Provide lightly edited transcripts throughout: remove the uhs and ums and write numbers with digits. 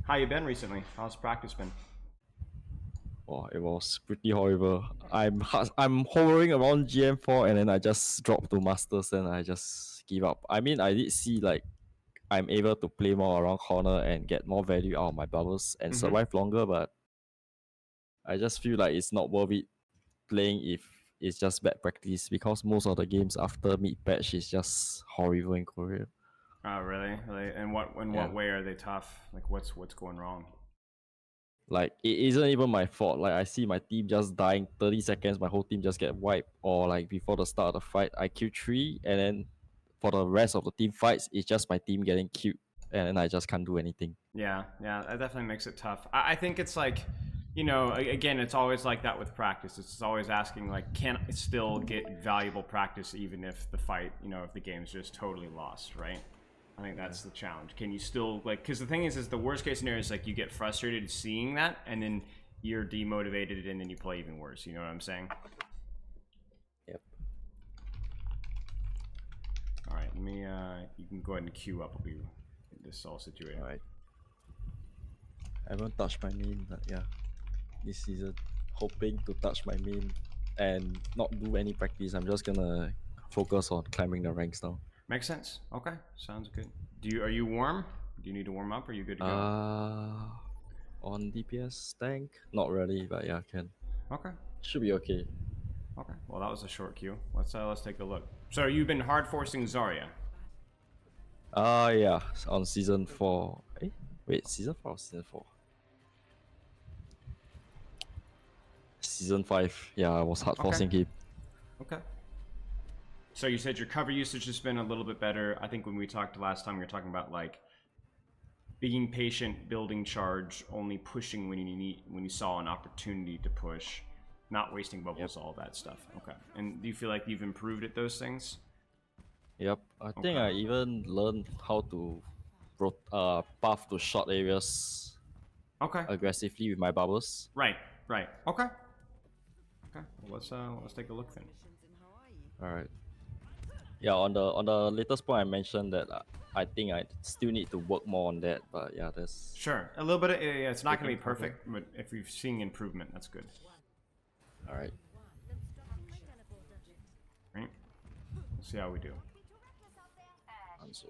How you been recently? How's practice been? Oh, it was pretty horrible. I'm hovering around GM4 and then I just drop to Masters and I just give up. I mean, I did see like I'm able to play more around corner and get more value out of my bubbles and Mm-hmm. survive longer, but I just feel like it's not worth it playing if it's just bad practice because most of the games after mid patch is just horrible in Korea. Oh, really? Really? In what Yeah. way are they tough? Like, what's going wrong? Like it isn't even my fault. Like I see my team just dying 30 seconds, my whole team just get wiped. Or like before the start of the fight, I kill three, and then for the rest of the team fights, it's just my team getting killed, and then I just can't do anything. Yeah, yeah, that definitely makes it tough. I think it's like, again, it's always like that with practice. It's always asking like, can I still get valuable practice even if the fight, if the game's just totally lost, right? I think that's the challenge. Can you still like? Because the thing is the worst case scenario is like you get frustrated seeing that, and then you're demotivated, and then you play even worse. You know what I'm saying? Yep. All right, let me. You can go ahead and queue up. I'll be this all situated. All right. I haven't touched my main, but yeah, this season, hoping to touch my main and not do any practice. I'm just gonna focus on climbing the ranks now. Makes sense. Okay, sounds good. Are you warm? Do you need to warm up? Or are you good to go? Uh on DPS tank, not really, but yeah, can Okay. should be okay. Okay. Well, that was a short queue. Let's take a look. So you've been hard forcing Zarya. Yeah, on season 4. Wait, season 4 or season 4? Season 5. Yeah, I was hard Okay. forcing him. Okay. So you said your cover usage has been a little bit better. I think when we talked last time, we were talking about like being patient, building charge, only pushing when you saw an opportunity to push, not wasting bubbles, all that stuff. Okay. And do you feel like you've improved at those things? Yep, I think Okay. I even learned how to path to short areas Okay. aggressively with my bubbles. Right. Right. Okay. Okay. Well, let's take a look then. Alright. Yeah, on the latest point I mentioned that I think I still need to work more on that, but yeah, that's Sure. A little bit of, yeah, it's not going to making be progress. perfect, but if we're seeing improvement, that's good. Alright. Right? We'll see how we do. Answer.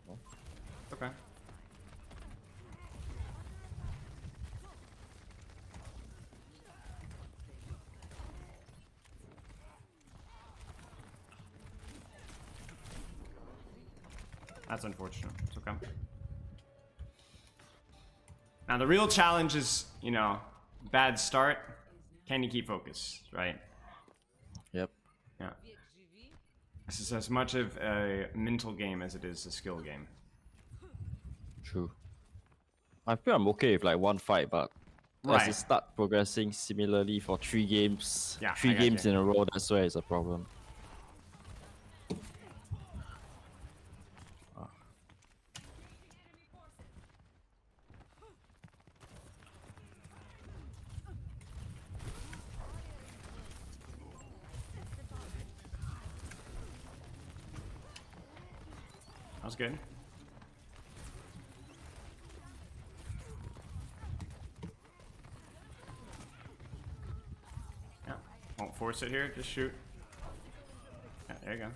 No. Okay. That's unfortunate. It's okay. Now the real challenge is, bad start. Can you keep focus, right? Yep. Yeah. This is as much of a mental game as it is a skill game. True. I feel I'm okay with like one fight, but as Right. it start progressing similarly for Yeah, three I got games you. in a row, that's where it's a problem. That was good. Yeah. Won't force it here. Just shoot. Yeah, there you go.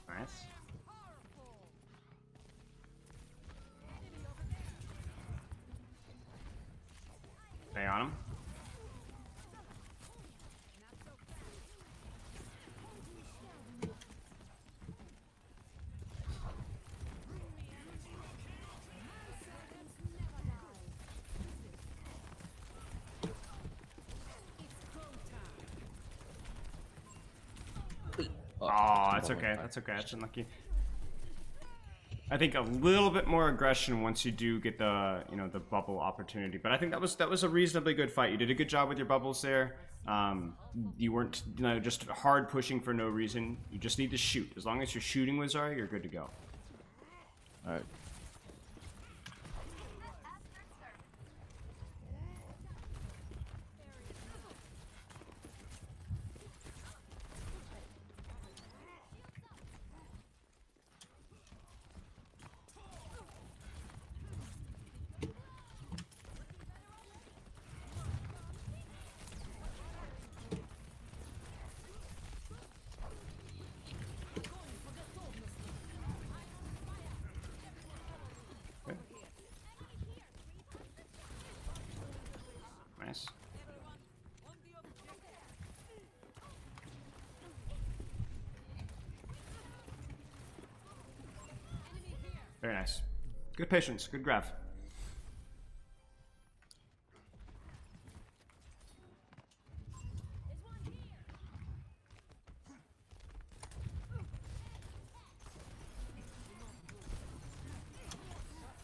Nice. Stay on him. Oh, that's okay. That's okay. That's unlucky. I think a little bit more aggression once you do get the bubble opportunity. But I think that was a reasonably good fight. You did a good job with your bubbles there. You weren't just hard pushing for no reason. You just need to shoot. As long as you're shooting with Zarya, you're good to go. Alright. Very nice. Good patience. Good graph.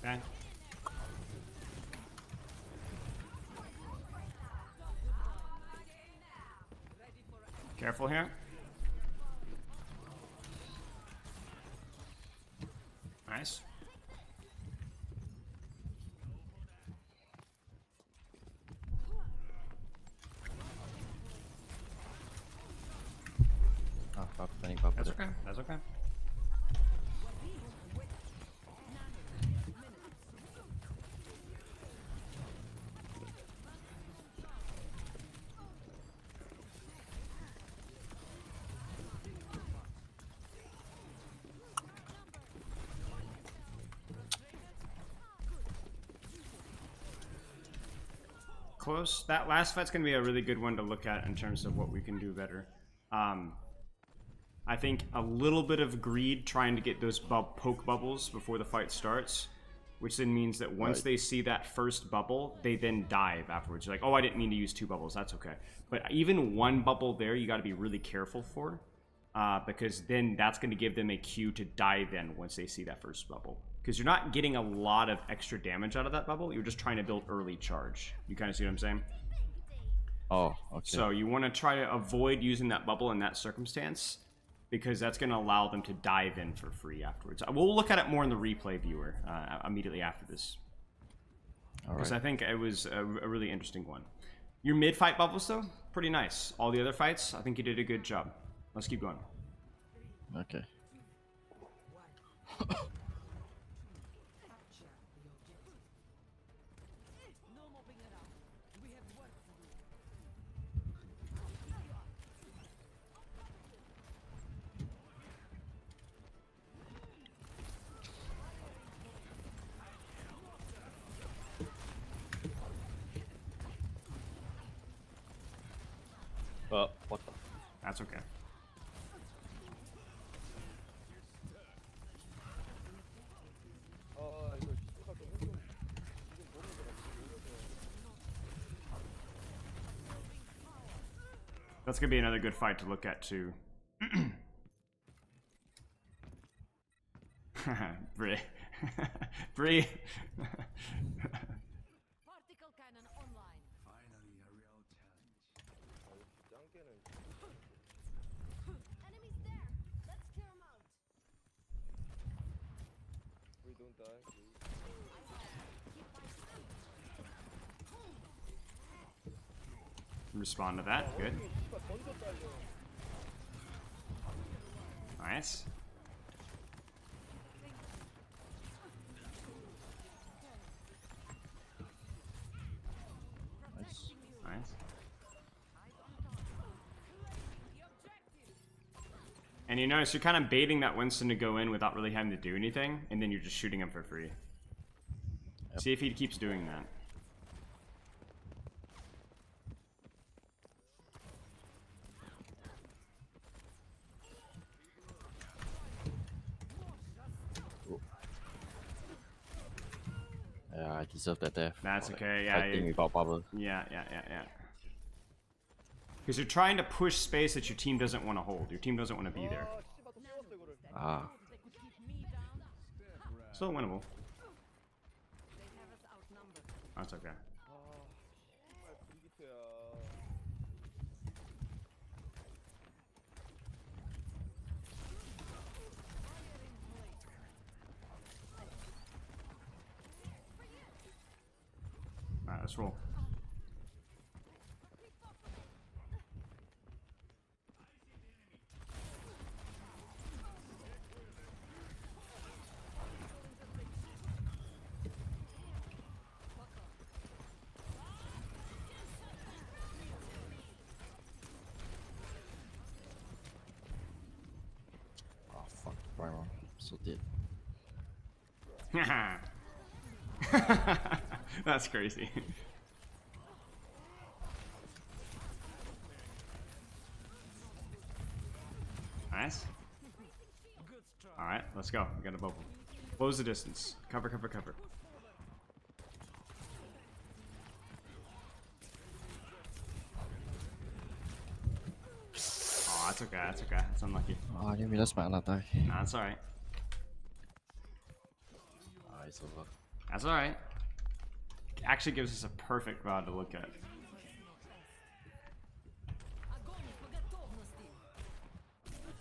Okay. Careful here. Nice. Ah, panic bubble. That's okay. That's okay. Close. That last fight's going to be a really good one to look at in terms of what we can do better. I think a little bit of greed trying to get those poke bubbles before the fight starts, which then means that once they see that first bubble, they then dive afterwards. You're like, oh, I didn't mean to use 2 bubbles. That's okay. But even 1 bubble there, you got to be really careful for, because then that's going to give them a cue to dive in once they see that first bubble. Because you're not getting a lot of extra damage out of that bubble. You're just trying to build early charge. You kind of see what I'm saying? Oh, okay. So you want to try to avoid using that bubble in that circumstance, because that's going to allow them to dive in for free afterwards. We'll look at it more in the replay viewer immediately after this. Because I think it was a really interesting one. Your mid-fight bubbles, though, pretty nice. All the other fights, I think you did a good job. Let's keep going. Okay. What the? That's okay. That's gonna be another good fight to look at too. Bree. Bree. Particle cannon online. Finally, a real challenge. Enemies there. Let's clear them out. We don't die, please. Respond to that. Good. Nice. Nice. And you notice you're kind of baiting that Winston to go in without really having to do anything, and then you're just shooting him for free. Yep. See if he keeps doing that. Yeah, I deserve that death. That's for, okay, yeah, Fighting you- without bubble. Yeah. Because you're trying to push space that your team doesn't want to hold. Your team doesn't want to be there. 씨발 또 씌웠어 이거를. Ah. They could keep me down. Still winnable. They have us outnumbered. That's okay. 아, 씨발 브리기트야. Alright, let's roll. Oh fuck, primer. So dead. That's crazy. Nice. Alright, let's go. We got a bubble. Close the distance. Cover, cover, cover. Oh, that's okay. That's okay. That's unlucky. I didn't realize my attack. Nah, that's alright. It's over. That's alright. Actually gives us a perfect VOD to look at.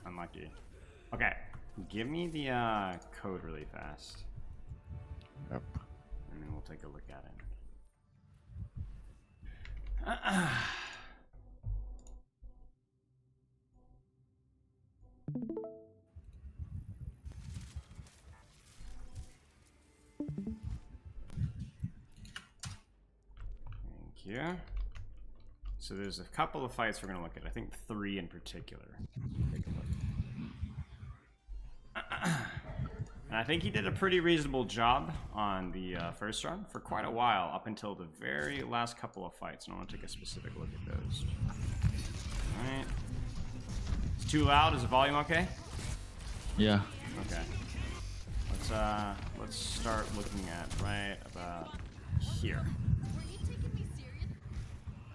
Unlucky. Okay. Give me the code really fast. Yep. And then we'll take a look at it. Thank you. So there's a couple of fights we're going to look at. I think 3 in particular. Take a look. And I think he did a pretty reasonable job on the first run for quite a while, up until the very last couple of fights. And I want to take a specific look at those. Alright. It's too loud. Is the volume okay? Yeah. Okay. Let's start looking at right about here.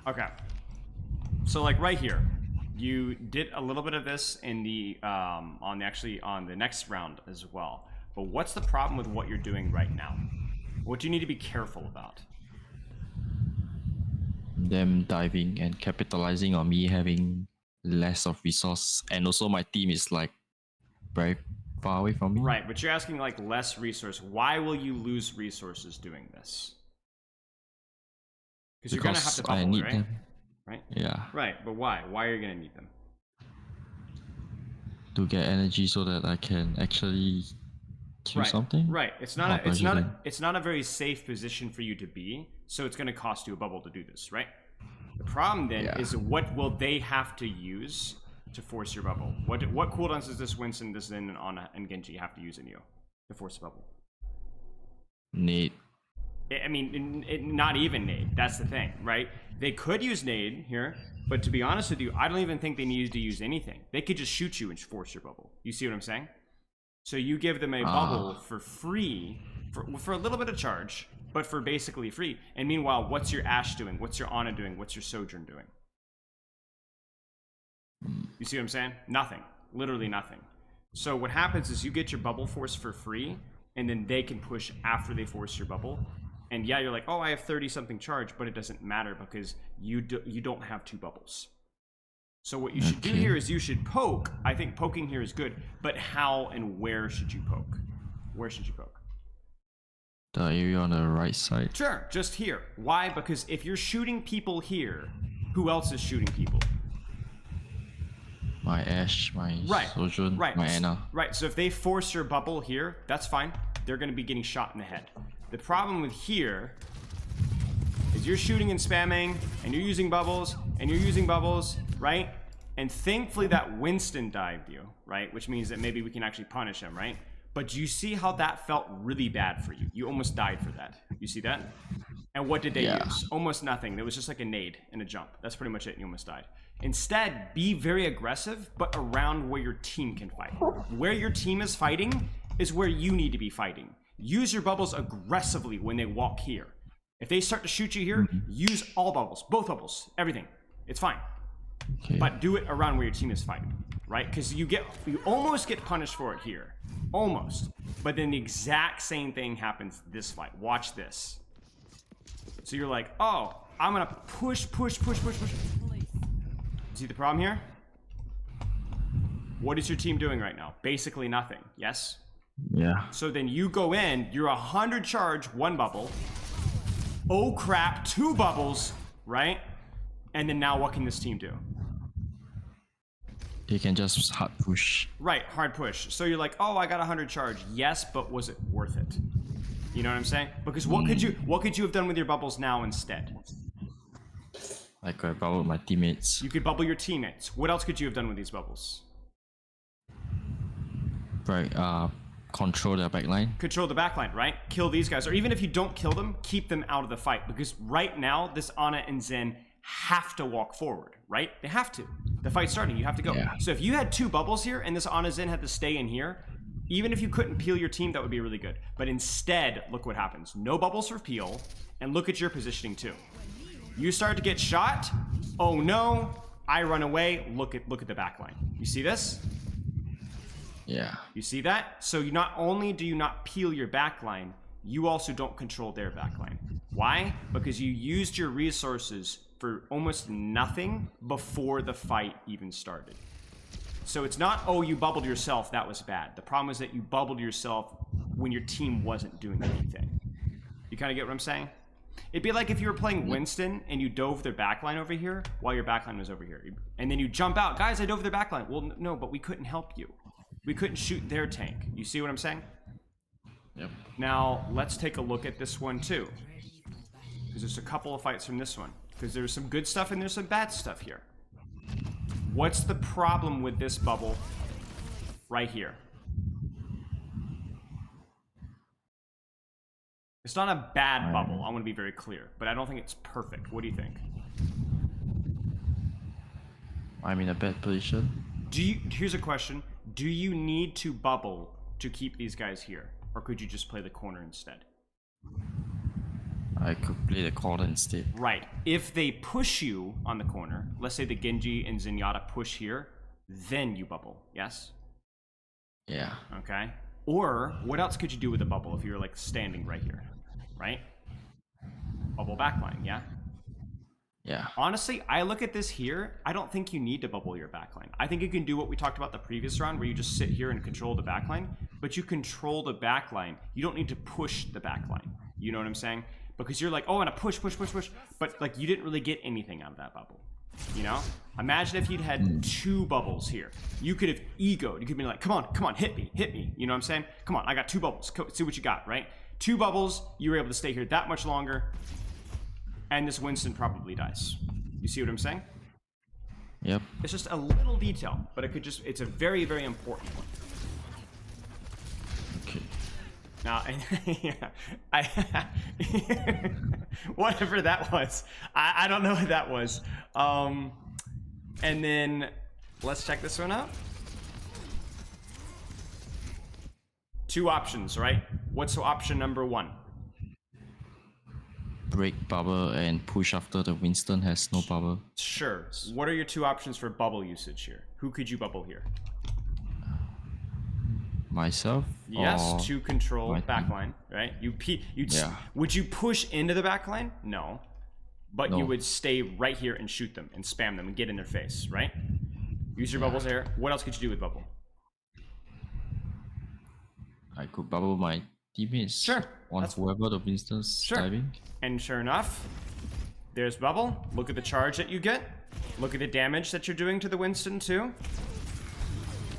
Okay. So like right here, you did a little bit of this in the on the next round as well. But what's the problem with what you're doing right now? What do you need to be careful about? Them diving and capitalizing on me having less of resource, and also my team is like very far away from me. Right, but you're asking like less resource. Why will you lose resources doing this? Because you're gonna have to bubble, I need right? them. Right? Yeah. Right, but why? Why are you gonna need them? To get energy so that I can actually kill something. Right. It's not a very safe position for you to be, so it's going to cost you a bubble to do this, right? The problem then is what will they have to use to force your bubble? What cooldowns does this Winston, this Zen, and Ana, and Genji have to use in you to force a bubble? Nade. I mean, not even nade. That's the thing, right? They could use nade here, but to be honest with you, I don't even think they needed to use anything. They could just shoot you and force your bubble. You see what I'm saying? So you give them a bubble for free, for a little bit of charge, but for basically free. And meanwhile, what's your Ashe doing? What's your Ana doing? What's your Sojourn doing? You see what I'm saying? Nothing. Literally nothing. So what happens is you get your bubble force for free, and then they can push after they force your bubble. And yeah, you're like, oh, I have 30-something charge, but it doesn't matter because you don't have 2 bubbles. So what you should do here is you should poke. I think poking here is good, but how and where should you poke? Where should you poke? The area on the right side. Sure, just here. Why? Because if you're shooting people here, who else is shooting people? My Ashe, my Sojourn, my Ana. Right, so if they force your bubble here, that's fine. They're going to be getting shot in the head. The problem with here is you're shooting and spamming, and you're using bubbles, right? And thankfully that Winston dived you, right? Which means that maybe we can actually punish him, right? But do you see how that felt really bad for you? You almost died for that. You see that? And what did they use? Almost nothing. There was just like a nade and a jump. That's pretty much it, and you almost died. Instead, be very aggressive, but around where your team can fight. Where your team is fighting is where you need to be fighting. Use your bubbles aggressively when they walk here. If they start to shoot you here, use all bubbles, both bubbles, everything. It's fine. Okay. But do it around where your team is fighting, right? Because you almost get punished for it here. Almost. But then the exact same thing happens this fight. Watch this. So you're like, oh, I'm going to push. See the problem here? What is your team doing right now? Basically nothing, yes? Yeah. So then you go in, you're 100 charge, 1 bubble. Oh crap, 2 bubbles, right? And then now what can this team do? They can just hard push. Right, hard push. So you're like, oh, I got 100 charge. Yes, but was it worth it? You know what I'm saying? Because what could you have done with your bubbles now instead? I could bubble my teammates. You could bubble your teammates. What else could you have done with these bubbles? Right, control their backline. Control the backline, right? Kill these guys. Or even if you don't kill them, keep them out of the fight. Because right now, this Ana and Zen have to walk forward, right? They have to. The fight's starting, you have to go. Yeah. So if you had 2 bubbles here and this Ana Zen had to stay in here, Even if you couldn't peel your team, that would be really good. But instead, look what happens. No bubbles for peel, and look at your positioning too. You start to get shot. Oh no, I run away. Look at the back line. You see this? Yeah. You see that? So you not only do you not peel your back line, you also don't control their back line. Why? Because you used your resources for almost nothing before the fight even started. So it's not, oh, you bubbled yourself, that was bad. The problem is that you bubbled yourself when your team wasn't doing anything. You kind of get what I'm saying? It'd be like if you were playing Winston and you dove their backline over here while your backline was over here. And then you jump out, guys, I dove their backline. Well, no, but we couldn't help you. We couldn't shoot their tank. You see what I'm saying? Yep. Now, let's take a look at this one too. Because there's a couple of fights from this one. Because there's some good stuff and there's some bad stuff here. What's the problem with this bubble right here? It's not a bad bubble, I want to be very clear, but I don't think it's perfect. What do you think? I'm in a bad position. Here's a question. Do you need to bubble to keep these guys here? Or could you just play the corner instead? I could play the corner instead. Right. If they push you on the corner, let's say the Genji and Zenyatta push here, then you bubble, yes? Yeah. Okay. Or, what else could you do with a bubble if you're like standing right here? Right? Bubble backline, yeah? Yeah. Honestly, I look at this here, I don't think you need to bubble your backline. I think you can do what we talked about the previous round, where you just sit here and control the backline, but you control the backline. You don't need to push the backline. You know what I'm saying? Because you're like, oh, and a push, but like you didn't really get anything out of that bubble. You know? Imagine if you'd had 2 bubbles here. You could have egoed. You could be like, come on, hit me. You know what I'm saying? Come on, I got 2 bubbles. See what you got, right? 2 bubbles, you were able to stay here that much longer, and this Winston probably dies. You see what I'm saying? Yep. It's just a little detail, but it's a very, very important one. Okay. Now, yeah, whatever that was, I don't know what that was. And then let's check this one out. 2 options, right? What's option number 1? Break bubble and push after the Winston has no bubble. Sure. What are your 2 options for bubble usage here? Who could you bubble here? Myself? Yes, to control my backline, right? Yeah. Would you push into the backline? No. But No. you would stay right here and shoot them and spam them and get in their face, right? Use your bubbles there. What else could you do with bubble? I could bubble my teammates. Sure, On that's- whoever the Winston's Sure. diving. And sure enough, there's bubble. Look at the charge that you get. Look at the damage that you're doing to the Winston too.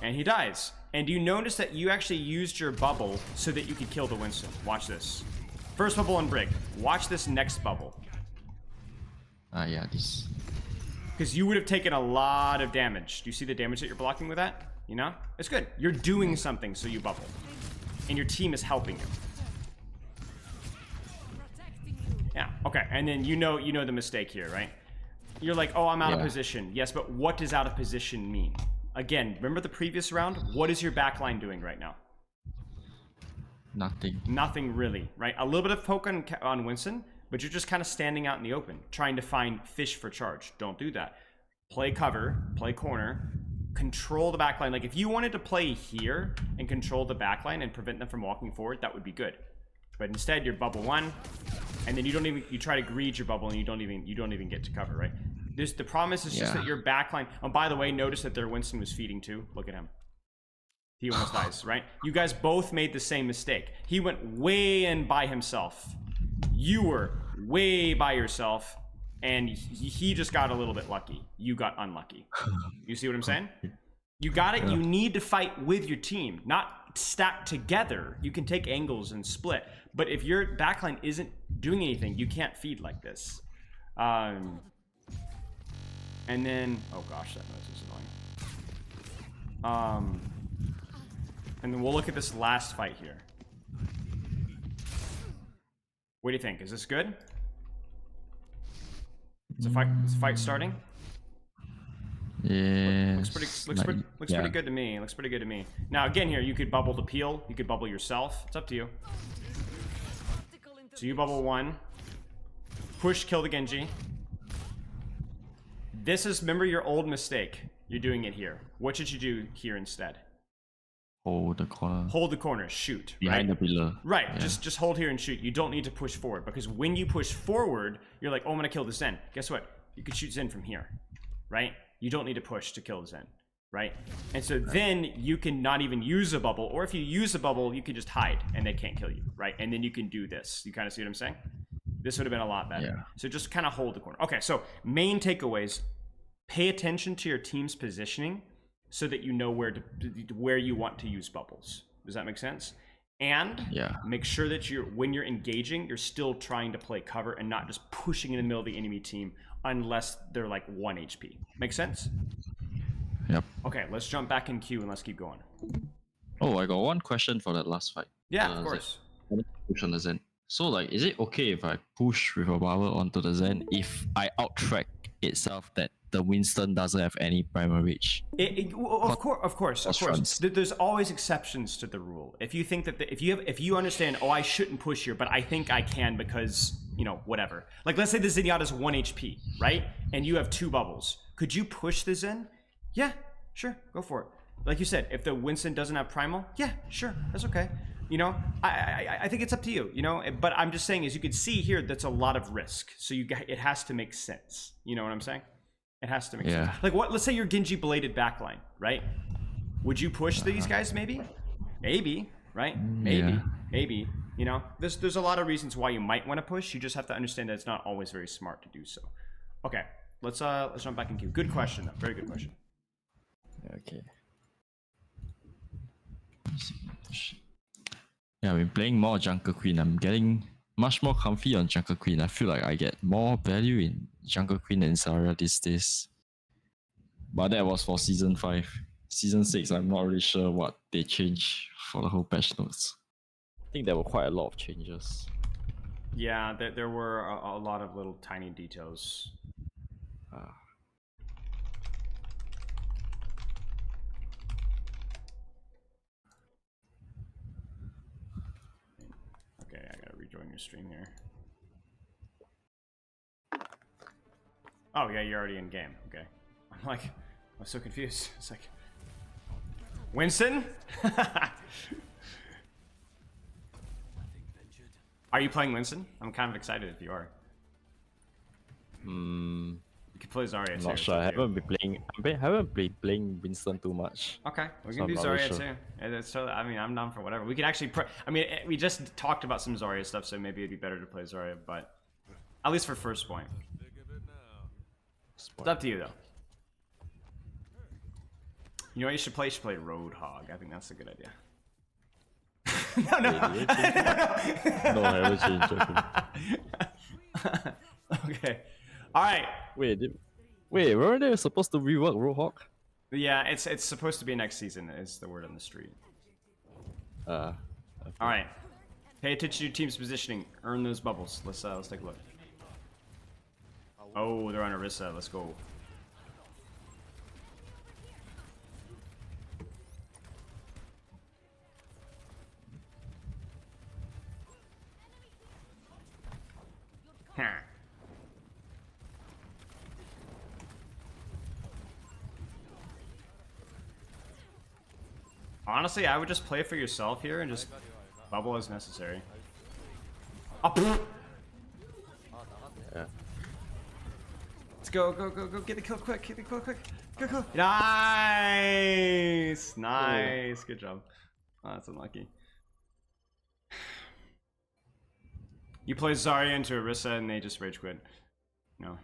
And he dies. And you notice that you actually used your bubble so that you could kill the Winston. Watch this. First bubble and break. Watch this next bubble. Yeah, this. Because you would have taken a lot of damage. Do you see the damage that you're blocking with that? You know? It's good. You're doing something, so you bubble. And your team is helping you. Yeah, okay. And then you know the mistake here, right? You're like, oh, I'm out of position. Yes, but what does out of position mean? Again, remember the previous round? What is your backline doing right now? Nothing. Nothing really, right? A little bit of poke on Winston, but you're just kind of standing out in the open, trying to find fish for charge. Don't do that. Play cover, play corner, control the backline. Like if you wanted to play here and control the backline and prevent them from walking forward, that would be good. But instead, you're bubble 1, and then you try to greed your bubble, and you don't even get to cover, right? The promise is just that your backline. Oh, by the way, notice that their Winston was feeding too. Look at him. He almost dies, right? You guys both made the same mistake. He went way in by himself. You were way by yourself, and he just got a little bit lucky. You got unlucky. You see what I'm saying? You got it. You need to fight with your team, not stacked together. You can take angles and split. But if your backline isn't doing anything, you can't feed like this. And then, oh gosh, that noise is annoying. And then we'll look at this last fight here. What do you think? Is this good? Is the fight starting? Yeah. Looks pretty good to me. Looks pretty good to me. Now again here, you could bubble the peel. You could bubble yourself. It's up to you. Tactical So you bubble one. Push, kill the Genji. This is, remember your old mistake. You're doing it here. What should you do here instead? Hold the corner. Hold the corner, shoot. Behind right? the pillar. Right, Yeah. just hold here and shoot. You don't need to push forward, because when you push forward, you're like, oh, I'm gonna kill the Zen. Guess what? You could shoot Zen from here, right? You don't need to push to kill the Zen, right? And so then you can not even use a bubble, or if you use a bubble, you can just hide and they can't kill you, right? And then you can do this. You kind of see what I'm saying? This would have been a lot better. Yeah. So just kind of hold the corner. Okay, so main takeaways: pay attention to your team's positioning so that you know where you want to use bubbles. Does that make sense? And Yeah. make sure that when you're engaging, you're still trying to play cover and not just pushing in the middle of the enemy team unless they're like 1 HP. Make sense? Yep. Okay, let's jump back in queue and let's keep going. Oh, I got one question for that last fight. Yeah, of course. Push on the Zen. So, like, is it okay if I push with a bubble onto the Zen if I outtrack itself that the Winston doesn't have any primal reach? Of course. runs. There's always exceptions to the rule. If you think that if you understand, oh, I shouldn't push here, but I think I can because whatever. Like, let's say the Zenyatta's 1 HP, right? And you have 2 bubbles. Could you push the Zen? Yeah, sure, go for it. Like you said, if the Winston doesn't have primal, yeah, sure, that's okay. I think it's up to you. But I'm just saying, as you can see here, that's a lot of risk. So it has to make sense. You know what I'm saying? It has to make sense. Like let's say you're Genji bladed backline, right? Would you push these guys? Maybe, right? Maybe. There's a lot of reasons why you might want to push. You just have to understand that it's not always very smart to do so. Okay, let's jump back in queue. Good question, though. Very good question. Okay. Yeah, I've been playing more Jungle Queen. I'm getting much more comfy on Jungle Queen. I feel like I get more value in Jungle Queen and Zarya these days. But that was for Season 5. Season 6, I'm not really sure what they changed for the whole patch notes. I think there were quite a lot of changes. Yeah, there were a lot of little tiny details. Okay, I gotta rejoin your stream here. Oh yeah, you're already in game. Okay, I'm so confused. It's like, Winston? Are you playing Winston? I'm kind of excited if you are. You can play Zarya too. Not sure. I haven't been playing Winston too much. Okay, we So can do I'm not really Zarya sure. too. It's totally, I'm down for whatever. We could actually, we just talked about some Zarya stuff, so maybe it'd be better to play Zarya, but at least for first point. It's up to you though. You know what you should play? You should play Roadhog. I think that's a good idea. No. No, I haven't changed. Okay. Okay. All right. Wait, weren't they supposed to rework Roadhog? Yeah, it's supposed to be next season. Is the word on the street. Okay. All right. Pay attention to your team's positioning. Earn those bubbles. Let's take a look. Oh, they're on Orisa. Let's go. Huh. Honestly, I would just play for yourself here and just bubble as necessary. Oh, pfft. Yeah. Let's go. Get the kill quick. Go. Nice. Good job. Oh, that's unlucky. You play Zarya into Orisa and they just rage quit. No.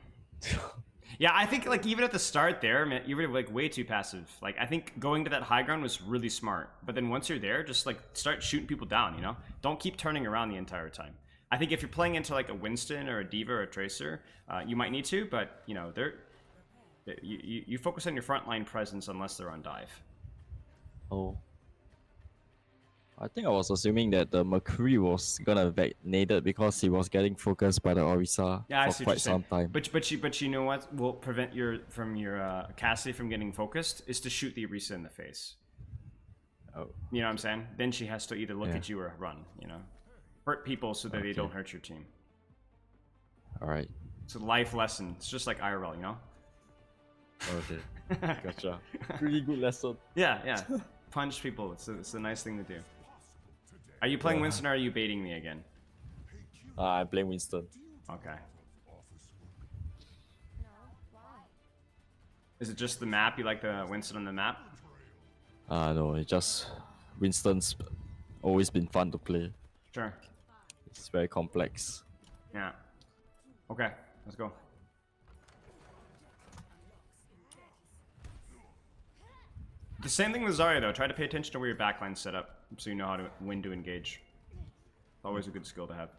Yeah, I think even at the start there, man, you were way too passive. I think going to that high ground was really smart. But then once you're there, just start shooting people down, Don't keep turning around the entire time. I think if you're playing into a Winston or a D.Va or a Tracer, you might need to, but you focus on your frontline presence unless they're on dive. Oh. I think I was assuming that the Mercury was gonna get naded because he was getting focused by the Orisa Yeah, I for see what you're quite saying. some time. But you know what will prevent your Cassie from getting focused is to shoot the Orisa in the face. Oh, You know what I'm saying? Then she has to either look Yeah. at you or run. You know, hurt people so that they Okay. don't hurt your team. alright. It's a life lesson. It's just like IRL, you know? Okay. Gotcha. Pretty good lesson. Yeah. Punch people. It's a nice thing to do. Are you playing Yeah. Winston or are you baiting me again? I'm playing Winston. Okay. No, why? Is it just the map? You like the Winston on the map? No, it just Winston's always been fun to play. Sure. It's very complex. Yeah. Okay, let's go. The same thing with Zarya though. Try to pay attention to where your backline's set up so you know how to when to engage. Always a good skill to have.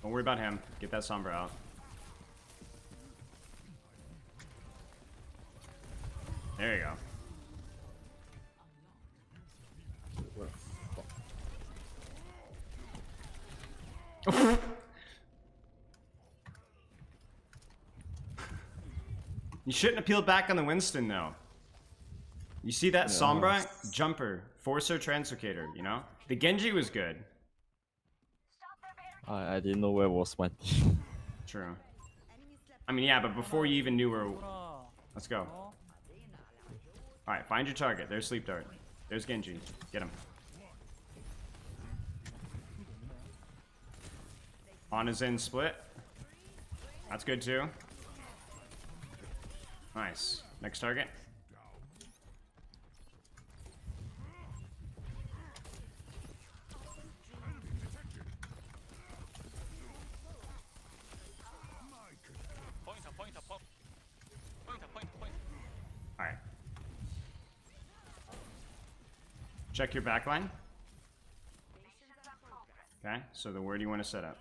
Don't worry about him. Get that Sombra out. There you go. You shouldn't have peeled back on the Winston though. You see that Sombra? Jumper. Forcer Translocator, you know? The Genji was good. I didn't know where was my team. True. I mean, yeah, but before you even knew where... Let's go. Alright, find your target. There's Sleep Dart. There's Genji. Get him. On his in split. That's good too. Nice. Next target. Alright. Check your backline. Okay, so where do you want to set up?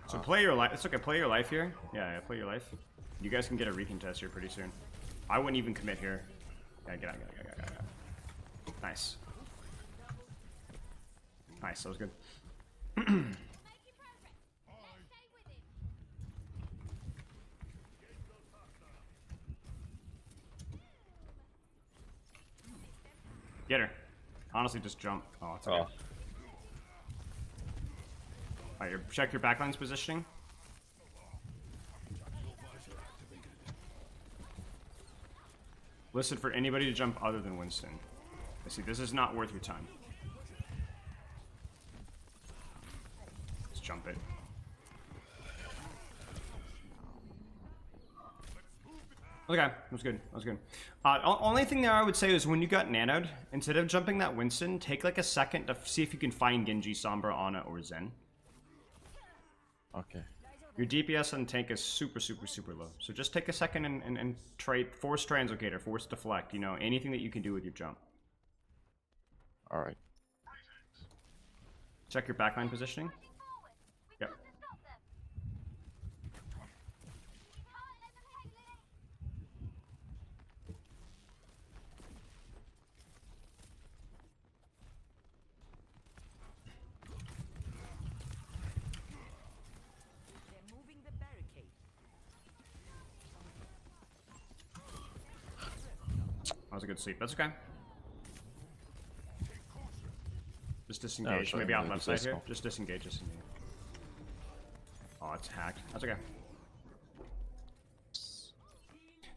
So play your life. It's okay. Play your life here. Yeah, play your life. You guys can get a recontest here pretty soon. I wouldn't even commit here. Yeah, get out. Nice. Nice. That was good. Get her. Honestly, just jump. Oh, it's okay. Alright, check your backline's positioning. Listen for anybody to jump other than Winston. I see, this is not worth your time. Let's jump it. Okay, that was good. That was good. Only thing there I would say is when you got nanoed, instead of jumping that Winston, take like a second to see if you can find Genji, Sombra, Ana, or Zen. Okay. Your DPS on tank is super low. So just take a second and try force translocator, force deflect, you know, anything that you can do with your jump. Alright. Check your backline positioning. Yep. They're moving the barricade. That was a good sleep. That's okay. Just disengage. sure, Maybe out maybe left side so. here. Just disengage. Oh, it's hacked. That's okay.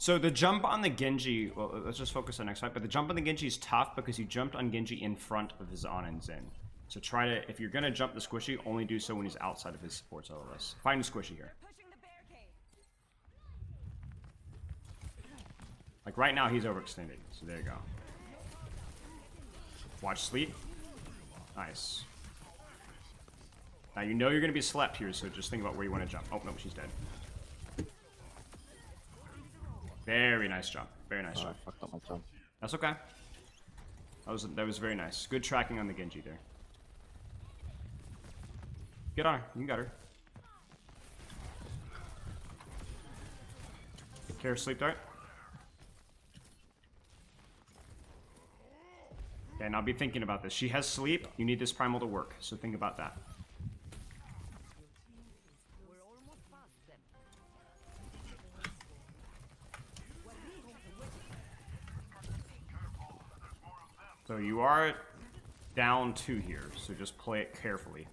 So the jump on the Genji, well, let's just focus on next fight, but the jump on the Genji is tough because you jumped on Genji in front of his on and Zen. So try to, if you're gonna jump the squishy, only do so when he's outside of his supports otherwise. Find a squishy here. Pushing the barricade. Like right now he's overextended, so there you go. Watch sleep. Nice. Now you know you're gonna be slept here, so just think about where you want to jump. Oh no, she's dead. Very nice jump. Very nice I jump. fucked up my jump. That's okay. That was very nice. Good tracking on the Genji there. Get on her. You got her. Care sleep dart. Okay, now be thinking about this. She has sleep. You need this primal to work, so think about that. We're almost past them. So you are down 2 here, so just play it carefully.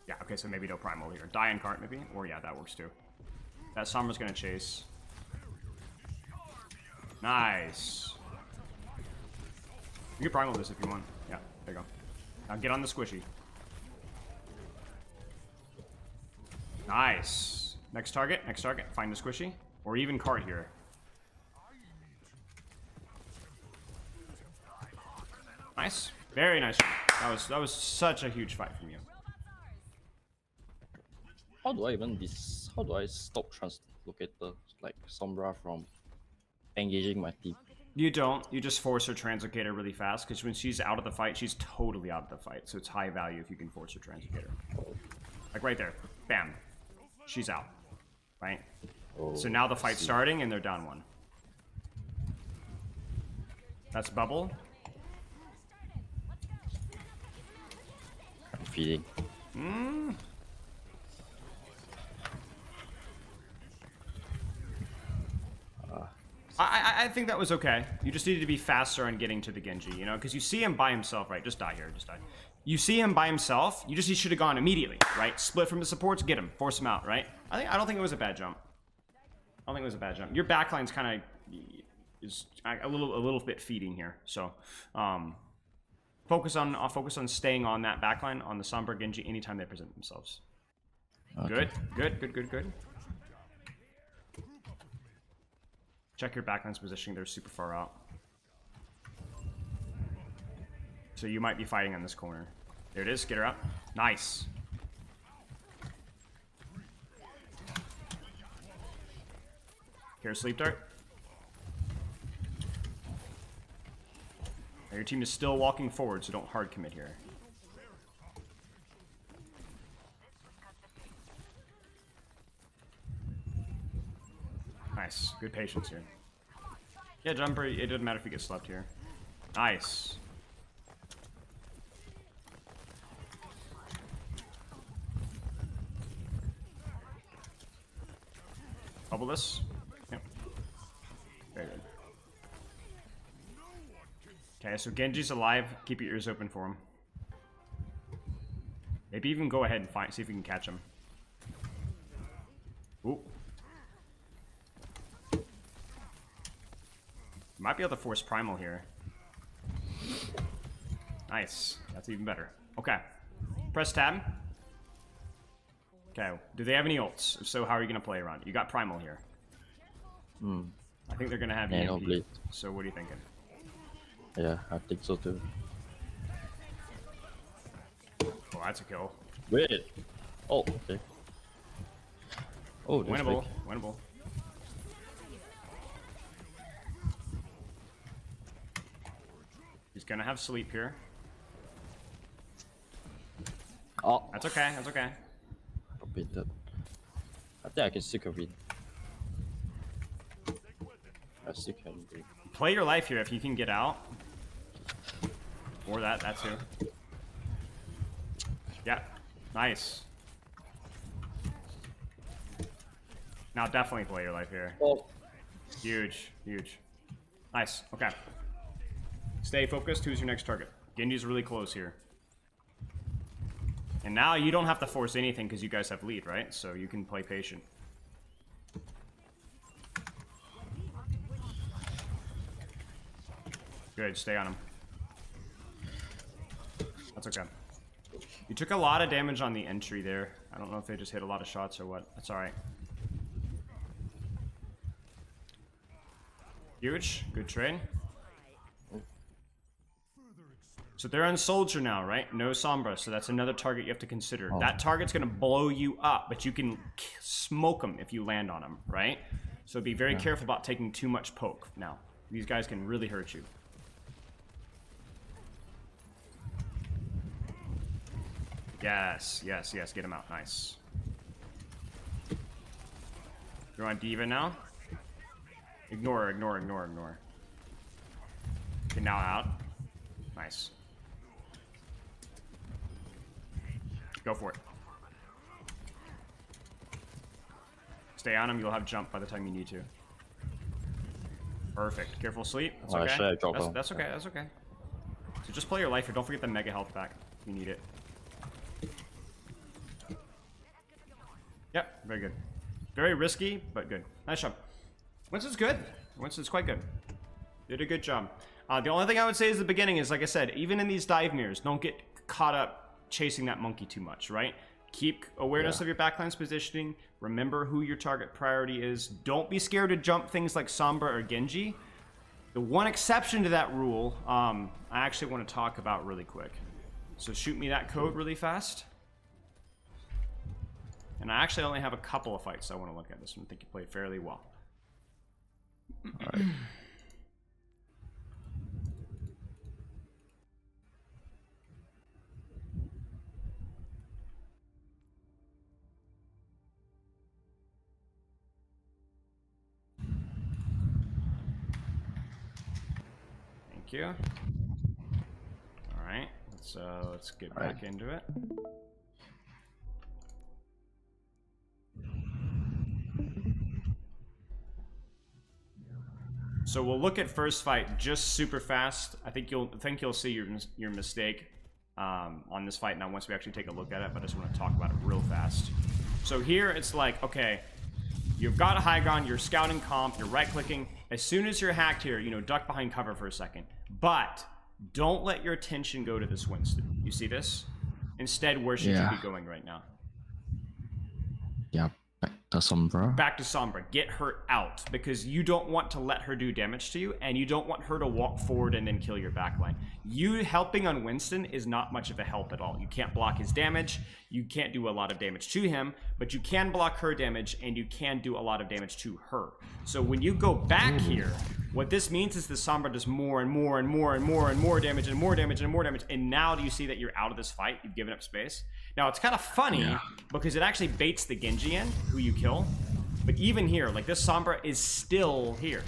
Yeah, okay, so maybe no primal here. Die in cart maybe? Or yeah, that works too. That Sombra's gonna chase. Nice. You can primal this if you want. Yeah, there you go. Now get on the squishy. Nice. Next target, find the squishy. Or even cart here. Nice. Very nice. That was such a huge fight from you. How do I stop translocator like Sombra from engaging my team? You don't. You just force her translocator really fast, because when she's out of the fight, she's totally out of the fight. So it's high value if you can force her translocator. Like right there. Bam. She's out. Right? Oh, So now the fight's starting, and they're down 1. That's bubble. I'm feeding. I think that was okay. You just needed to be faster on getting to the Genji, you know? Because you see him by himself, right? Just die here, just die. You see him by himself, you should have gone immediately, right? Split from the supports, get him, force him out, right? I don't think it was a bad jump. I don't think it was a bad jump. Your backline's kind of is a little bit feeding here, so focus on staying on that backline on the Sombra Genji anytime they present themselves. Okay. Good. Check your backline's positioning. They're super far out. So you might be fighting on this corner. There it is. Get her up. Nice. Here, sleep dart. Now your team is still walking forward, so don't hard commit here. Nice. Good patience here. Yeah, jumper, it doesn't matter if you get slept here. Nice. Bubble this. Yep. Very good. Okay, so Genji's alive. Keep your ears open for him. Maybe even go ahead and see if you can catch him. Ooh. Might be able to force primal here. Nice. That's even better. Okay. Press tab. Okay. Do they have any ults? If so, how are you going to play around it? You got primal here. I think they're going to have Yeah, no EMP. blade. So what are you thinking? Yeah, I think so too. Oh, that's a kill. Wait. Oh, okay. Oh, that's Winnable. big. Winnable. He's going to have sleep here. Oh, That's okay. That's okay. baited. I think I can still win. I still can win. Play your life here if you can get out. Or that too. Yeah. Nice. Now definitely play your life here. Oh, Huge. Nice. Okay. Stay focused. Who's your next target? Genji's really close here. And now you don't have to force anything because you guys have lead, right? So you can play patient. Good, stay on him. That's okay. You took a lot of damage on the entry there. I don't know if they just hit a lot of shots or what. That's alright. Huge. Good trade. So they're on Soldier now, right? No Sombra, so that's another target you have to consider. Oh. That target's gonna blow you up, but you can smoke them if you land on them, right? So be very careful about taking too much poke now. These guys can really hurt you. Yes, yes, yes, get him out, nice. You're on D.Va now? Ignore, ignore, ignore, ignore. Okay, now out. Nice. Go for it. Stay on him, you'll have jump by the time you need to. Perfect. Careful sleep. That's Oh, okay. actually, I dropped That's okay, that's okay. So just play your life here. Don't forget the mega health back if you need it. Yep, very good. Very risky, but good. Nice job. Winston's good. Winston's quite good. Did a good job. The only thing I would say is the beginning is, like I said, even in these dive mirrors, don't get caught up chasing that monkey too much, right? Keep awareness of your backline's positioning. Remember who your target priority is. Don't be scared to jump things like Sombra or Genji. The one exception to that rule, I actually want to talk about really quick. So shoot me that code really fast. And I actually only have a couple of fights I want to look at. This one I think you played fairly well. Alright. Thank you. All right, let's get back into it. So we'll look at first fight just super fast. I think you'll see your mistake on this fight now once we actually take a look at it. But I just want to talk about it real fast. So here it's like, okay, you've got a high ground, you're scouting comp, you're right clicking. As soon as you're hacked here, you know, duck behind cover for a second. But don't let your attention go to this Winston. You see this? Instead, where should you be going right now? Yeah, back to Sombra. Back to Sombra. Get her out, because you don't want to let her do damage to you, and you don't want her to walk forward and then kill your backline. You helping on Winston is not much of a help at all. You can't block his damage, you can't do a lot of damage to him, but you can block her damage, and you can do a lot of damage to her. So when you go back here, what this means is the Sombra does more and more and more and more and more damage and more damage and more damage, and now do you see that you're out of this fight? You've given up space. Now it's kind of funny because it actually baits the Genji in, who you kill. But even here, like this Sombra is still here.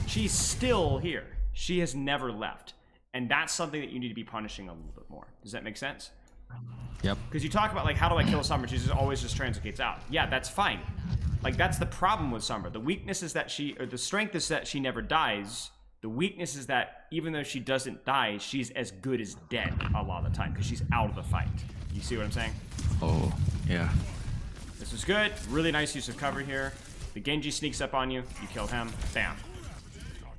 She's still here. She has never left. And that's something that you need to be punishing a little bit more. Does that make sense? Yep. Because you talk about like, how do I kill Sombra? She just always just translocates out. Yeah, that's fine. Like that's the problem with Sombra. The weakness is that the strength is that she never dies. The weakness is that even though she doesn't die, she's as good as dead a lot of the time because she's out of the fight. You see what I'm saying? Oh, yeah. This is good. Really nice use of cover here. The Genji sneaks up on you. You kill him. Bam.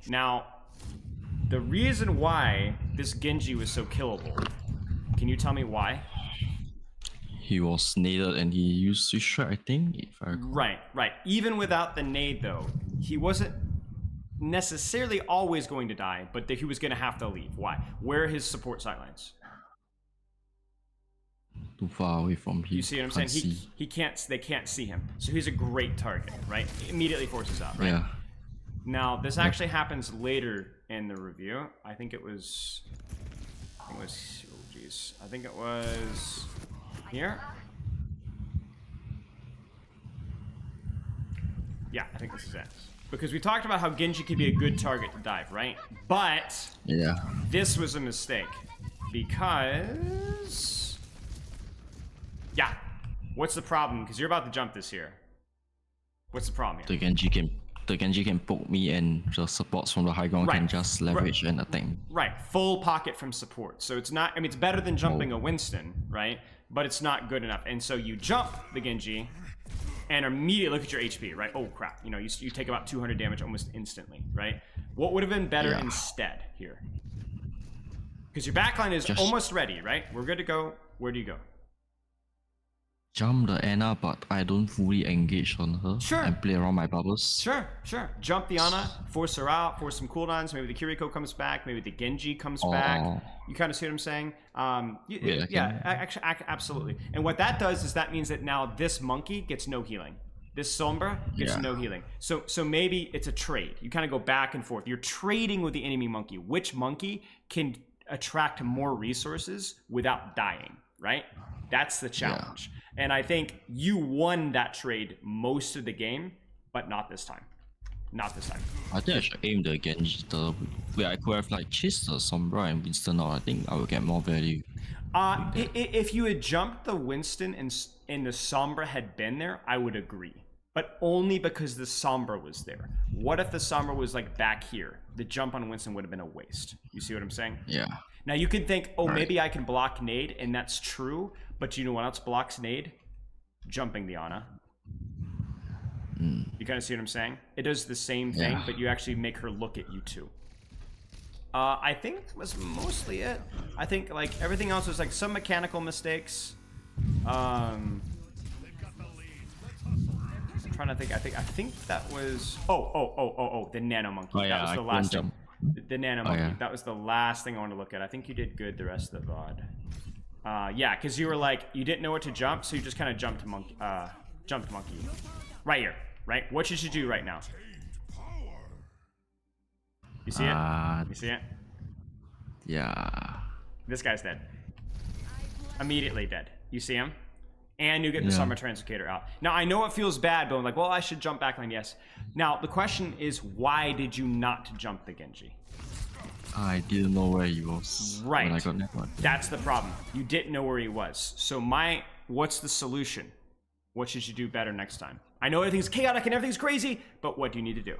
Now, the reason why this Genji was so killable, can you tell me why? He was naded and he used switch strike, I think, if I recall. Right, right. Even without the nade, though, he wasn't necessarily always going to die, but he was going to have to leave. Why? Where are his support sightlines? Too far away from him. You see what I'm saying? He can't. They can't see him, so he's a great target, right? Immediately forces out, right? Yeah. Now this actually happens later in the review. I think it was. Oh geez. I think it was here. Yeah, I think this is it. Because we talked about how Genji could be a good target to dive, right? But Yeah. this was a mistake because. Yeah. What's the problem? Because you're about to jump this here. What's the problem here? The Genji can poke me and the supports from the high ground can just leverage and attack me. Right. Full pocket from support. So it's not, I mean, it's better than jumping a Winston, right? But it's not good enough. And so you jump the Genji and immediately look at your HP, right? Oh crap. You know, you take about 200 damage almost instantly, right? What would have been better Yeah. instead here? Because your backline is Just- almost ready, right? We're good to go. Where do you go? Jump the Anna, but I don't fully engage on her. Sure. And play around my bubbles. Sure. Jump the Ana, force her out, force some cooldowns. Maybe the Kiriko comes back. Maybe the Genji comes back. Oh. You kind of see what I'm saying? Yeah, Actually, absolutely. And what that does is that means that now this monkey gets no healing. This Sombra gets Yeah. no healing. So maybe it's a trade. You kind of go back and forth. You're trading with the enemy monkey. Which monkey can attract more resources without dying, right? That's the challenge. And I think you won that trade most of the game, but not this time. Not this time. I think I should aim the Genji. Where I could have like chased the Sombra and Winston out. I think I would get more value. If you had jumped the Winston and the Sombra had been there, I would agree. But only because the Sombra was there. What if the Sombra was like back here? The jump on Winston would have been a waste. You see what I'm saying? Yeah. Now you can think, oh, Right. maybe I can block nade, and that's true. But you know what else blocks nade? Jumping the Ana. You kind of see what I'm saying? It does the same thing, Yeah. but you actually make her look at you too. I think that was mostly it. I think like everything else was like some mechanical mistakes. I'm trying to think. I think that was the nano monkey. Oh, yeah, that was I the couldn't last thing. jump. The nano Oh, monkey. yeah. That was the last thing I wanted to look at. I think you did good the rest of the VOD. Yeah, because you were like you didn't know what to jump, so you just kind of jumped monkey. Jumped monkey. Right here. Right. What should you do right now? You see it? You see it? Yeah. This guy's dead. Immediately dead. You see him? And you get the Yeah. Summer Translocator out. Now, I know it feels bad, but I'm like, well, I should jump backline, yes. Now, the question is, why did you not jump the Genji? I didn't know where he was Right. when I got network. That's the problem. You didn't know where he was. So what's the solution? What should you do better next time? I know everything's chaotic and everything's crazy, but what do you need to do?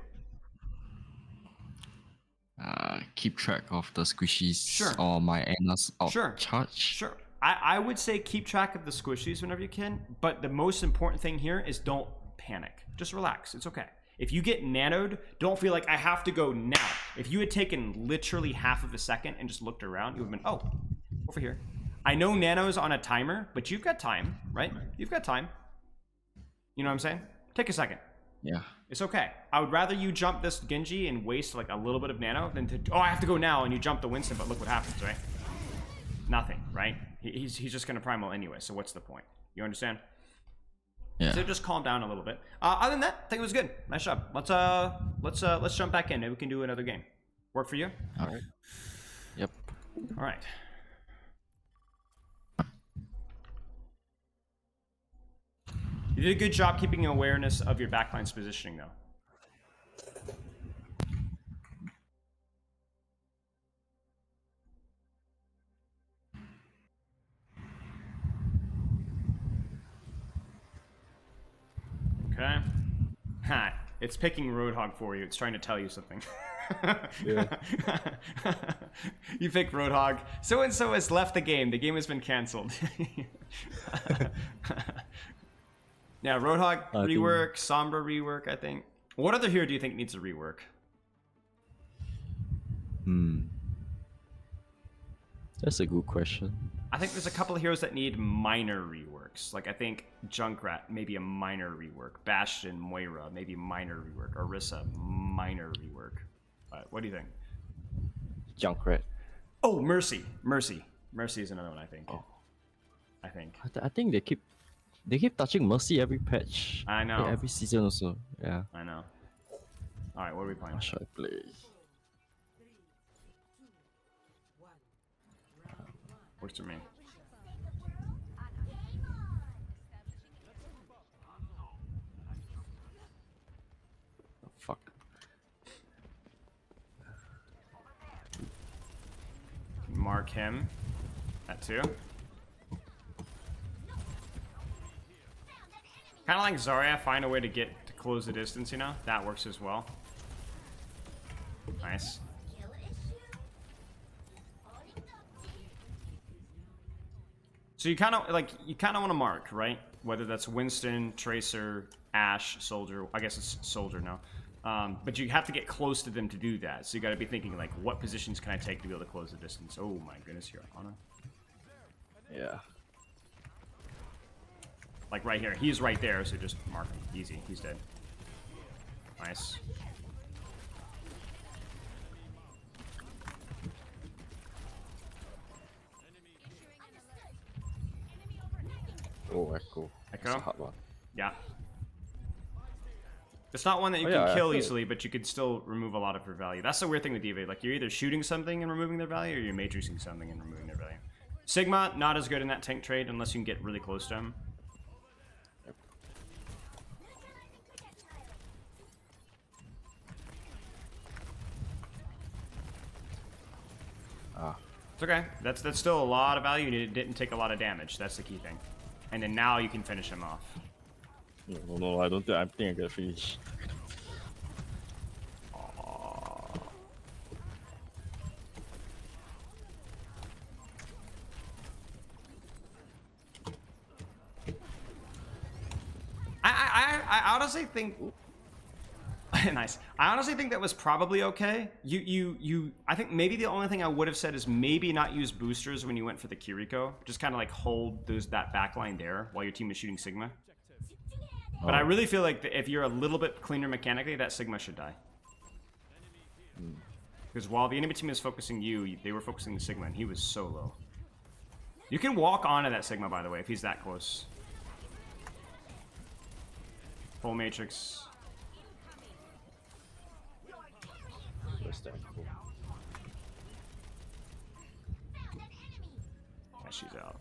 Keep track of the squishies Sure. or my Anna's out Sure. charge. Sure. I would say keep track of the squishies whenever you can, but the most important thing here is don't panic. Just relax. It's okay. If you get nanoed, don't feel like I have to go now. If you had taken literally half of a second and just looked around, you would have been, oh, over here. I know nano's on a timer, but you've got time, right? You've got time. You know what I'm saying? Take a second. Yeah. It's okay. I would rather you jump this Genji and waste like a little bit of nano than to, oh, I have to go now, and you jump the Winston, but look what happens, right? Nothing, right? He's just gonna primal anyway, so what's the point? You understand? Yeah. So just calm down a little bit. Other than that, I think it was good. Nice job. Let's jump back in. Maybe we can do another game. Work for you? All right. Yep. All right. You did a good job keeping awareness of your backline's positioning, though. Okay. Ha. It's picking Roadhog for you. It's trying to tell you something. Yeah. You pick Roadhog. So and so has left the game. The game has been canceled. Yeah, Roadhog I think- rework, Sombra rework, I think. What other hero do you think needs a rework? That's a good question. I think there's a couple of heroes that need minor reworks. Like I think Junkrat, maybe a minor rework. Bastion, Moira, maybe minor rework. Orisa, minor rework. What do you think? Junkrat. Oh, Mercy. Mercy is another one, I think. Oh. I think. I think they keep touching Mercy every patch. I know. Every season also. Yeah. I know. All right, what are we playing? What should I play? Works for me. Oh, fuck. Mark him. That too. Kind of like Zarya, find a way to close the distance, you know? That works as well. Nice. So you kind of want to mark, right? Whether that's Winston, Tracer, Ashe, Soldier. I guess it's Soldier now. But you have to get close to them to do that. So you got to be thinking like, what positions can I take to be able to close the distance? Oh my goodness, you're on it. Yeah. Like right here. He's right there, so just mark him. Easy. He's dead. Nice. Oh, Echo. That's a Echo? hard one. Yeah. It's not one that you Oh, can yeah, I kill feel- easily, but you could still remove a lot of her value. That's the weird thing with D.Va. Like, you're either shooting something and removing their value, or you're matrixing something and removing their value. Sigma, not as good in that tank trade unless you can get really close to him. Ah. It's okay. That's still a lot of value, and it didn't take a lot of damage. That's the key thing. And then now you can finish him off. No, I don't think I can finish. I honestly think nice. I honestly think that was probably okay. I think maybe the only thing I would have said is maybe not use boosters when you went for the Kiriko. Just kind of like hold that backline there while your team is shooting Sigma. But I really feel like if you're a little bit cleaner mechanically, that Sigma should die. Because while the enemy team is focusing you, they were focusing the Sigma, and he was so low. You can walk onto that Sigma, by the way, if he's that close. Full Matrix. Where's the Echo? Yeah, she's out.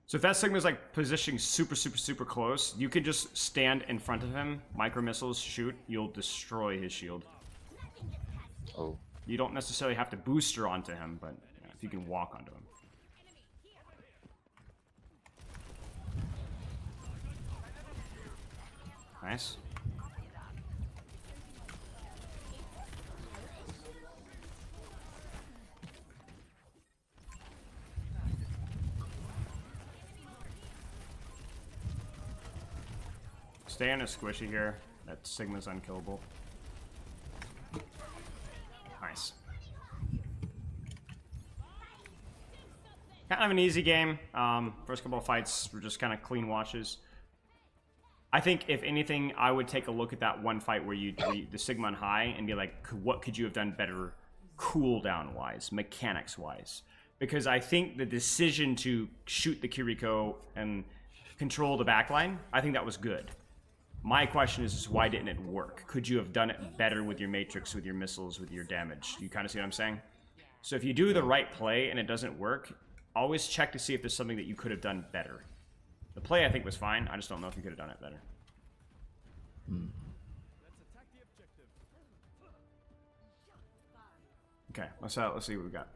So if that Sigma's like positioning super close, you can just stand in front of him, micro missiles, shoot, you'll destroy his shield. Oh. You don't necessarily have to booster onto him, but yeah, if you can walk onto him. Nice. Stay on a squishy here. That Sigma's unkillable. Nice. Kind of an easy game. First couple of fights were just kind of clean washes. I think if anything, I would take a look at that one fight where the Sigma on high and be like, what could you have done better cooldown wise, mechanics wise? Because I think the decision to shoot the Kiriko and control the backline, I think that was good. My question is why didn't it work? Could you have done it better with your Matrix, with your missiles, with your damage? You kind of see what I'm saying? So if you do the right play and it doesn't work, always check to see if there's something that you could have done better. The play, I think, was fine. I just don't know if you could have done it better. Okay, let's see what we got.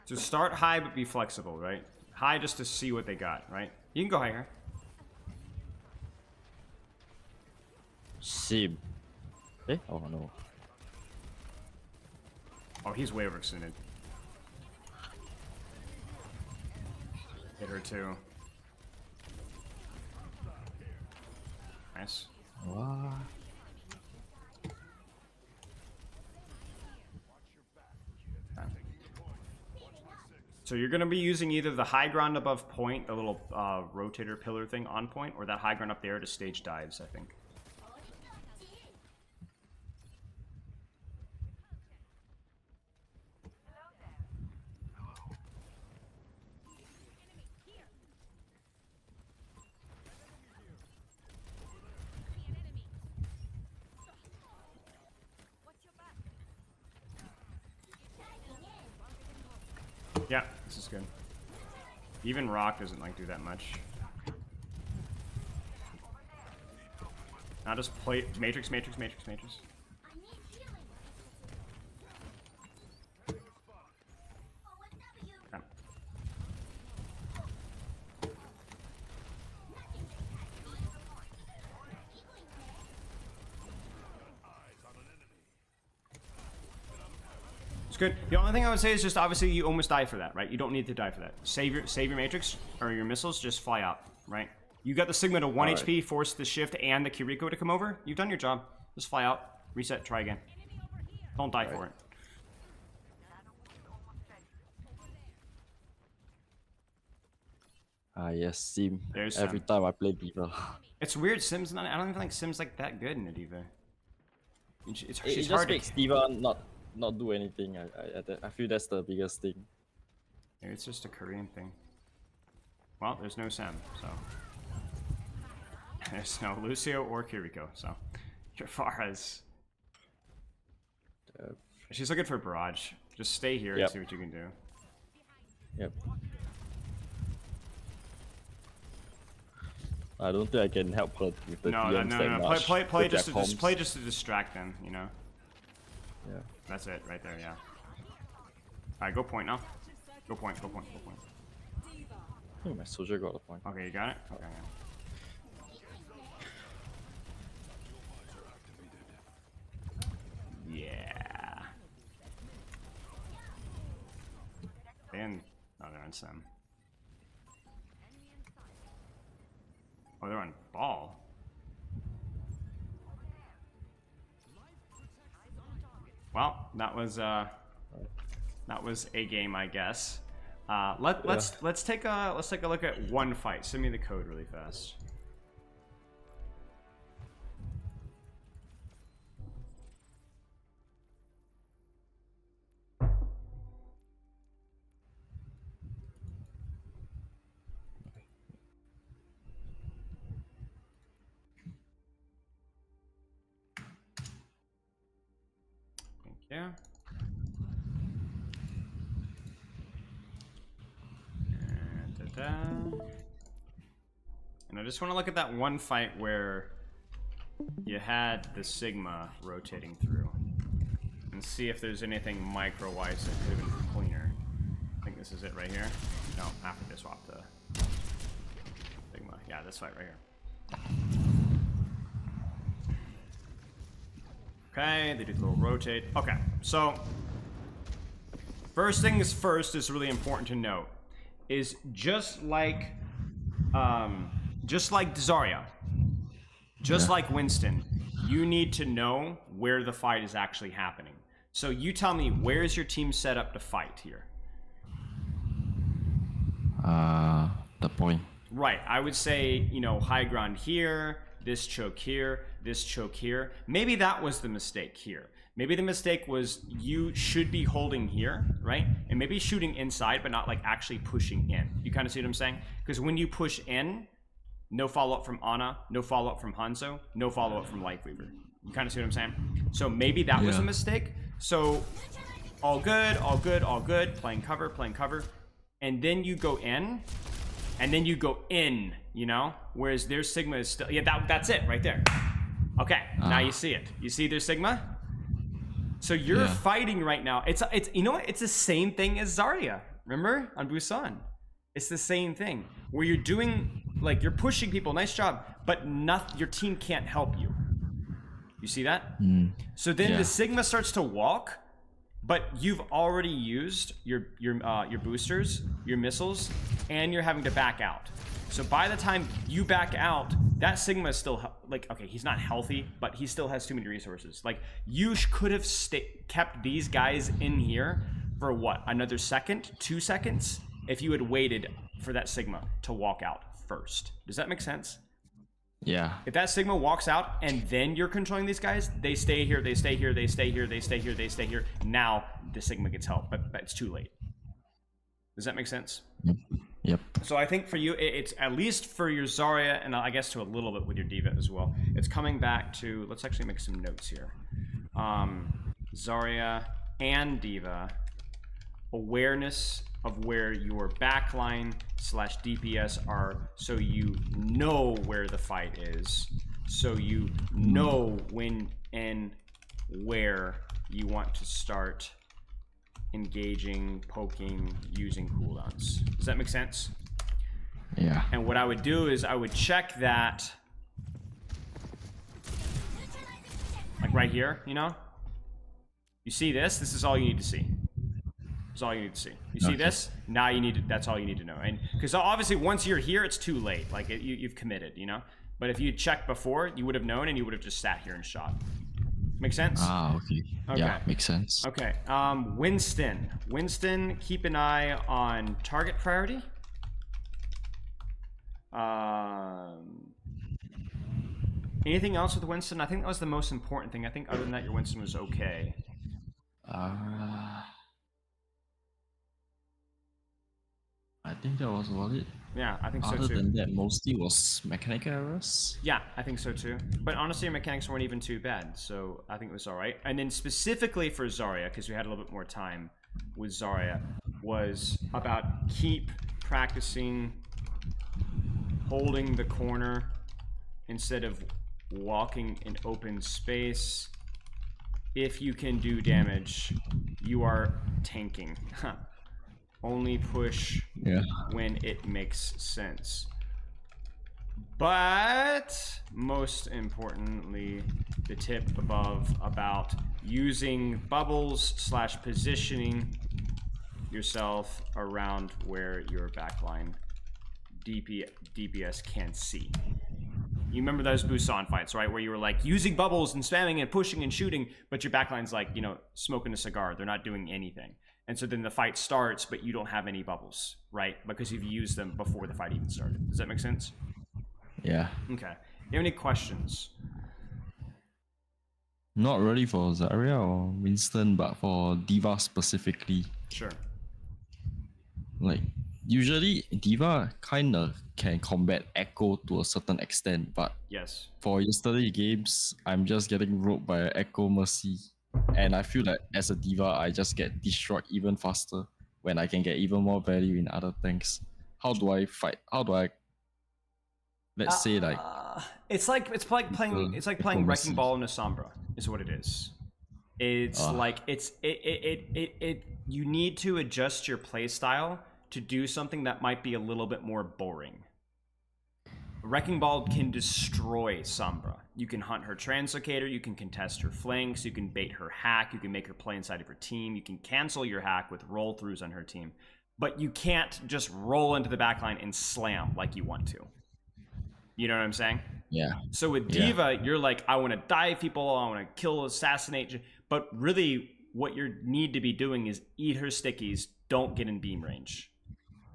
So start high, but be flexible, right? High just to see what they got, right? You can go higher. Sim. Eh? Oh no. Oh, he's way overextended. Hit her too. Nice. What? So you're going to be using either the high ground above point, the little rotator pillar thing on point, or that high ground up there to stage dives, I think. Yeah, this is good. Even Rock doesn't like do that much. Now just play Matrix. Okay. It's good. The only thing I would say is just obviously you almost die for that, right? You don't need to die for that. Save your matrix or your missiles, just fly out, right? You got the Sigma to 1 HP, force the shift and the Kiriko to come over. You've done your job. Just fly out, reset, try again. Don't die for it. Yes, Sim. There's Every Sim. time I play D.Va. It's weird. Sim's not. I don't even think Sim's like that good in a D.Va. It She's just hard makes to. D.Va not do anything. I feel that's the biggest thing. Maybe it's just a Korean thing. Well, there's no Sam, so there's no Lucio or Kiriko. So as far as she's looking for barrage. Just stay here and see what you can do. Yep. I don't think I can help her with the DMs that much. Play just to distract them, you know. Yeah. That's it, right there. Yeah. All right, go point now. Go point. Go point. Go point. Oh, my soldier got a point. Okay, you got it. Okay. Yeah. And oh, they're on Sim. Oh, they're on ball. Well, that was a game, I guess. Let's take a look at one fight. Send me the code really fast. Thank you. And I just want to look at that one fight where you had the Sigma rotating through and see if there's anything micro-wise that could have been cleaner. I think this is it right here. No, after they swap the Sigma. Yeah, this fight right here. Okay, they did a little rotate. Okay, so first things first is really important to note is just like Zarya, just like Winston, you need to know where the fight is actually happening. So you tell me, where is your team set up to fight here? The point. Right, I would say, you know, high ground here, this choke here, this choke here. Maybe that was the mistake here. Maybe the mistake was you should be holding here, right? And maybe shooting inside, but not like actually pushing in. You kind of see what I'm saying? Because when you push in, no follow-up from Ana, no follow-up from Hanzo, no follow-up from Lightweaver. You kind of see what I'm saying? So maybe that was a mistake. So all good, all good, all good. Playing cover. And then you go in, and then you go in, you know? Whereas their Sigma is still, yeah, that's it right there. Okay, now you see it. You see their Sigma? So you're fighting right now. It's you know what? It's the same thing as Zarya. Remember on Busan? It's the same thing where you're doing like you're pushing people. Nice job, but your team can't help you. You see that? So then the Sigma starts to walk, but you've already used your boosters, your missiles, and you're having to back out. So by the time you back out, that Sigma is still like, okay, he's not healthy, but he still has too many resources. Like you could have kept these guys in here for what, another second, 2 seconds, if you had waited for that Sigma to walk out first. Does that make sense? Yeah. If that Sigma walks out and then you're controlling these guys, they stay here, they stay here, they stay here, they stay here, they stay here. Now the Sigma gets help, but it's too late. Does that make sense? Yep. So I think for you, it's at least for your Zarya, and I guess to a little bit with your D.Va as well. It's coming back to, let's actually make some notes here. Zarya and D.Va, awareness of where your backline / DPS are, so you know where the fight is, so you know when and where you want to start engaging, poking, using cooldowns. Does that make sense? Yeah. And what I would do is I would check that, like right here, you know? You see this? This is all you need to see. Is all you need to see. You see Okay. this? Now you need to, that's all you need to know. And because obviously once you're here, it's too late. Like you've committed, you know. But if you checked before, you would have known, and you would have just sat here and shot. Make sense? Okay. Yeah, Okay. makes sense. Okay. Winston. Winston, keep an eye on target priority. Anything else with Winston? I think that was the most important thing. I think other than that, your Winston was okay. I think that was about it. Yeah, I think so Other too. than that, mostly was mechanical errors. Yeah, I think so too. But honestly, your mechanics weren't even too bad, so I think it was all right. And then specifically for Zarya, because we had a little bit more time with Zarya, was about keep practicing holding the corner instead of walking in open space. If you can do damage, you are tanking. Only push Yeah. when it makes sense. But most importantly, the tip above about using bubbles / positioning yourself around where your backline DPS can see. You remember those Busan fights, right? Where you were like using bubbles and spamming and pushing and shooting, but your backline's like, you know, smoking a cigar. They're not doing anything. And so then the fight starts, but you don't have any bubbles, right? Because you've used them before the fight even started. Does that make sense? Yeah. Okay. You have any questions? Not really for Zarya or Winston, but for D.Va specifically. Sure. Like, usually D.Va kind of can combat Echo to a certain extent, but Yes. for yesterday games, I'm just getting roped by Echo Mercy. And I feel that as a D.Va, I just get destroyed even faster when I can get even more value in other tanks. How do I fight? How do I, let's say, like, It's like playing diplomacy. Wrecking Ball in a Sombra is what it is. It's like you need to adjust your play style to do something that might be a little bit more boring. Wrecking Ball can destroy Sombra. You can hunt her translocator, you can contest her flanks, you can bait her hack, you can make her play inside of her team, you can cancel your hack with roll-throughs on her team. But you can't just roll into the backline and slam like you want to. You know what I'm saying? yeah. So with Yeah. D.Va, you're like, I want to dive people, I want to kill, assassinate. But really, what you need to be doing is eat her stickies, don't get in beam range.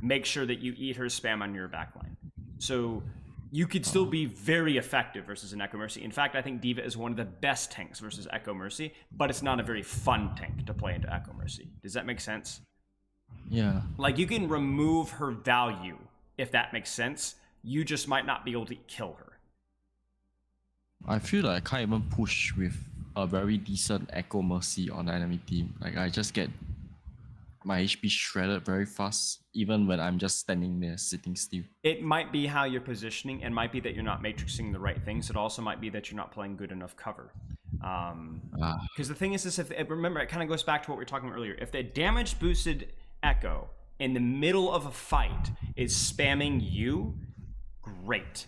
Make sure that you eat her spam on your backline. So you could still be very effective versus an Echo Mercy. In fact, I think D.Va is one of the best tanks versus Echo Mercy, but it's not a very fun tank to play into Echo Mercy. Does that make sense? Yeah. Like, you can remove her value, if that makes sense. You just might not be able to kill her. I feel like I can't even push with a very decent Echo Mercy on the enemy team. Like, I just get my HP shredded very fast, even when I'm just standing there, sitting still. It might be how you're positioning. It might be that you're not matrixing the right things. It also might be that you're not playing good enough cover. Because the thing is, remember, it kind of goes back to what we were talking about earlier. If the damage boosted Echo in the middle of a fight is spamming you, great.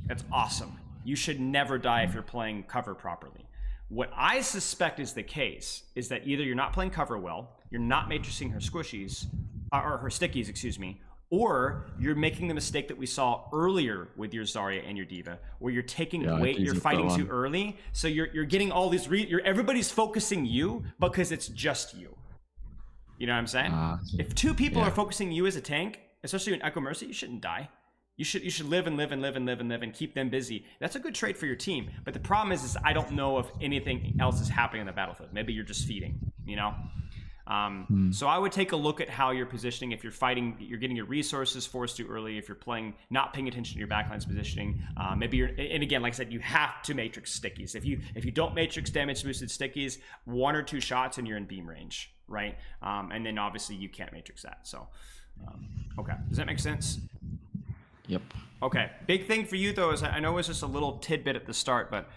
That's awesome. You should never die if you're playing cover properly. What I suspect is the case is that either you're not playing cover well, you're not matrixing her squishies, or her stickies, excuse me, or you're making the mistake that we saw earlier with your Zarya and your D.Va, where you're taking Yeah, I weight, think you're it's fighting that too one. early, so you're getting all these, everybody's focusing you because it's just you. You know what I'm saying? If two people Yeah. are focusing you as a tank, especially in Echo Mercy, you shouldn't die. You should live and live and live and live and live and keep them busy. That's a good trade for your team. But the problem is I don't know if anything else is happening on the battlefield. Maybe you're just feeding, you know? So I would take a look at how you're positioning. If you're fighting, you're getting your resources forced too early. If you're playing, not paying attention to your backline's positioning. Maybe you're, and again, like I said, you have to matrix stickies. If you don't matrix damage boosted stickies, 1 or 2 shots and you're in beam range, right? And then obviously you can't matrix that. So, okay, does that make sense? Yep. Okay, big thing for you though is I know it was just a little tidbit at the start, but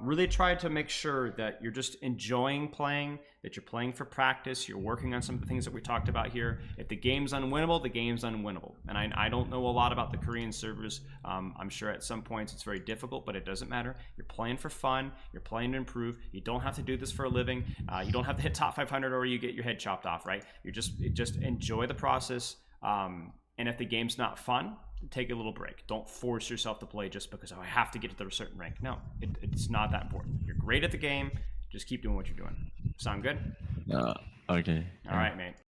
Really try to make sure that you're just enjoying playing, that you're playing for practice, you're working on some of the things that we talked about here. If the game's unwinnable, the game's unwinnable. And I don't know a lot about the Korean servers. I'm sure at some points it's very difficult, but it doesn't matter. You're playing for fun, you're playing to improve. You don't have to do this for a living. You don't have to hit top 500 or you get your head chopped off, right? You just enjoy the process. And if the game's not fun, take a little break. Don't force yourself to play just because, oh, I have to get to a certain rank. No, it's not that important. You're great at the game. Just keep doing what you're doing. Sound good? Okay. All right, mate.